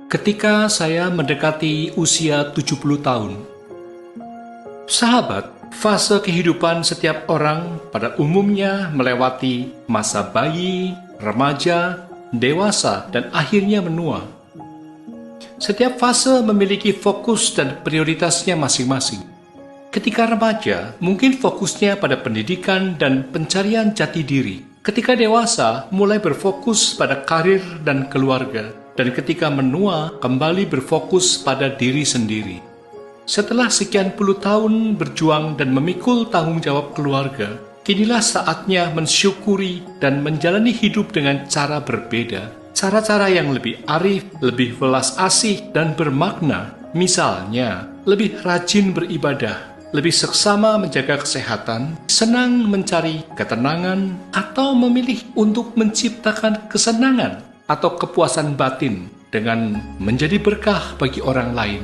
Ketika saya mendekati usia 70 tahun. Sahabat, fase kehidupan setiap orang pada umumnya melewati masa bayi, remaja, dewasa, dan akhirnya menua. Setiap fase memiliki fokus dan prioritasnya masing-masing. Ketika remaja, mungkin fokusnya pada pendidikan dan pencarian jati diri. Ketika dewasa, mulai berfokus pada karir dan keluarga. Dan ketika menua, kembali berfokus pada diri sendiri. Setelah sekian puluh tahun berjuang dan memikul tanggung jawab keluarga, kinilah saatnya mensyukuri dan menjalani hidup dengan cara berbeda. Cara-cara yang lebih arif, lebih welas asih, dan bermakna. Misalnya, lebih rajin beribadah, lebih seksama menjaga kesehatan, senang mencari ketenangan, atau memilih untuk menciptakan kesenangan atau kepuasan batin dengan menjadi berkah bagi orang lain.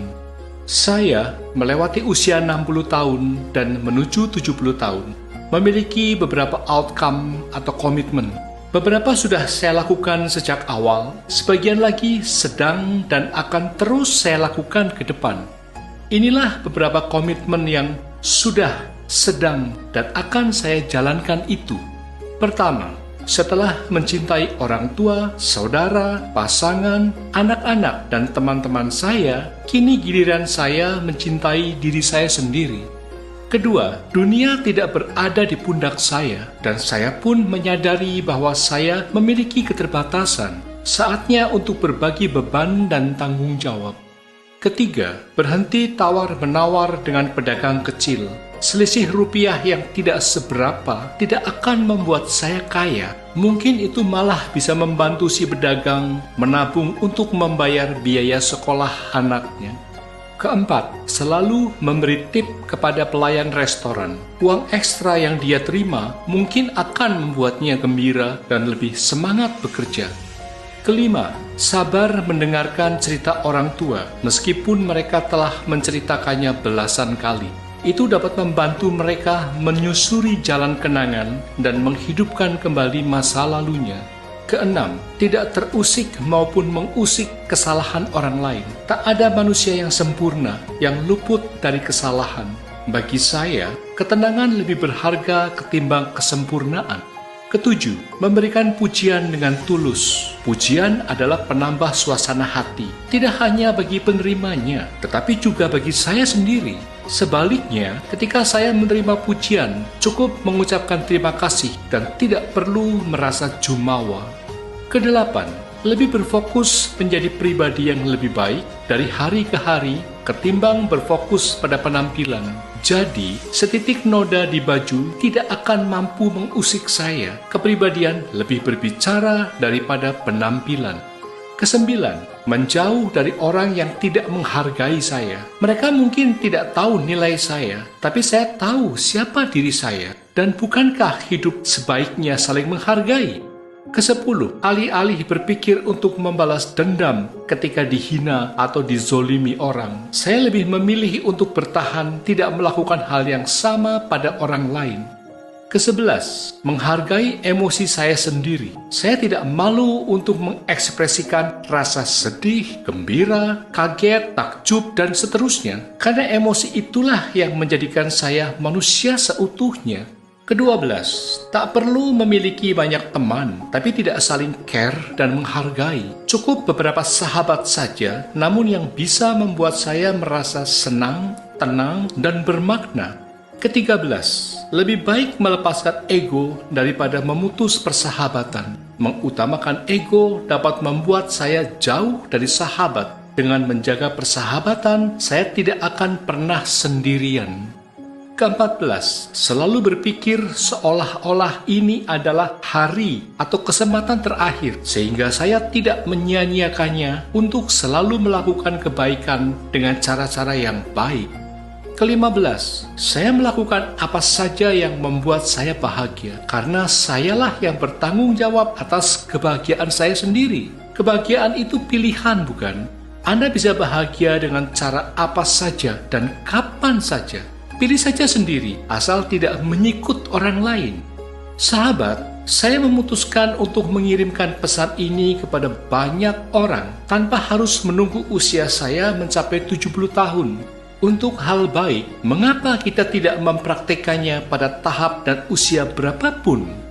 Saya melewati usia 60 tahun dan menuju 70 tahun, memiliki beberapa outcome atau komitmen. Beberapa sudah saya lakukan sejak awal, sebagian lagi sedang dan akan terus saya lakukan ke depan. Inilah beberapa komitmen yang sudah, sedang, dan akan saya jalankan itu. Pertama, setelah mencintai orang tua, saudara, pasangan, anak-anak, dan teman-teman saya, kini giliran saya mencintai diri saya sendiri. Kedua, dunia tidak berada di pundak saya, dan saya pun menyadari bahwa saya memiliki keterbatasan. Saatnya untuk berbagi beban dan tanggung jawab. Ketiga, berhenti tawar-menawar dengan pedagang kecil. Selisih rupiah yang tidak seberapa tidak akan membuat saya kaya. Mungkin itu malah bisa membantu si pedagang menabung untuk membayar biaya sekolah anaknya. Keempat, selalu memberi tip kepada pelayan restoran. Uang ekstra yang dia terima mungkin akan membuatnya gembira dan lebih semangat bekerja. Kelima, sabar mendengarkan cerita orang tua meskipun mereka telah menceritakannya belasan kali. Itu dapat membantu mereka menyusuri jalan kenangan dan menghidupkan kembali masa lalunya. Keenam, tidak terusik maupun mengusik kesalahan orang lain. Tak ada manusia yang sempurna, yang luput dari kesalahan. Bagi saya, ketenangan lebih berharga ketimbang kesempurnaan. Ketujuh, memberikan pujian dengan tulus. Pujian adalah penambah suasana hati, tidak hanya bagi penerimanya, tetapi juga bagi saya sendiri. Sebaliknya, ketika saya menerima pujian, cukup mengucapkan terima kasih dan tidak perlu merasa jumawa. Kedelapan, lebih berfokus menjadi pribadi yang lebih baik dari hari ke hari ketimbang berfokus pada penampilan. Jadi, setitik noda di baju tidak akan mampu mengusik saya. Kepribadian lebih berbicara daripada penampilan. Kesembilan, menjauh dari orang yang tidak menghargai saya. Mereka mungkin tidak tahu nilai saya, tapi saya tahu siapa diri saya. Dan bukankah hidup sebaiknya saling menghargai? Kesepuluh, alih-alih berpikir untuk membalas dendam ketika dihina atau dizolimi orang, saya lebih memilih untuk bertahan tidak melakukan hal yang sama pada orang lain. Kesebelas, menghargai emosi saya sendiri. Saya tidak malu untuk mengekspresikan rasa sedih, gembira, kaget, takjub, dan seterusnya, karena emosi itulah yang menjadikan saya manusia seutuhnya. Kedua-belas, tak perlu memiliki banyak teman, tapi tidak saling care dan menghargai. Cukup beberapa sahabat saja, namun yang bisa membuat saya merasa senang, tenang, dan bermakna. Ketiga-belas, lebih baik melepaskan ego daripada memutus persahabatan. Mengutamakan ego dapat membuat saya jauh dari sahabat. Dengan menjaga persahabatan, saya tidak akan pernah sendirian. Ke-14, selalu berpikir seolah-olah ini adalah hari atau kesempatan terakhir, sehingga saya tidak menyia-nyiakannya untuk selalu melakukan kebaikan dengan cara-cara yang baik. Ke-15, saya melakukan apa saja yang membuat saya bahagia, karena sayalah yang bertanggung jawab atas kebahagiaan saya sendiri. Kebahagiaan itu pilihan, bukan? Anda bisa bahagia dengan cara apa saja dan kapan saja. Pilih saja sendiri, asal tidak menyikut orang lain. Sahabat, Saya memutuskan untuk mengirimkan pesan ini kepada banyak orang tanpa harus menunggu usia saya mencapai 70 tahun. Untuk hal baik, mengapa kita tidak mempraktekannya pada tahap dan usia berapapun?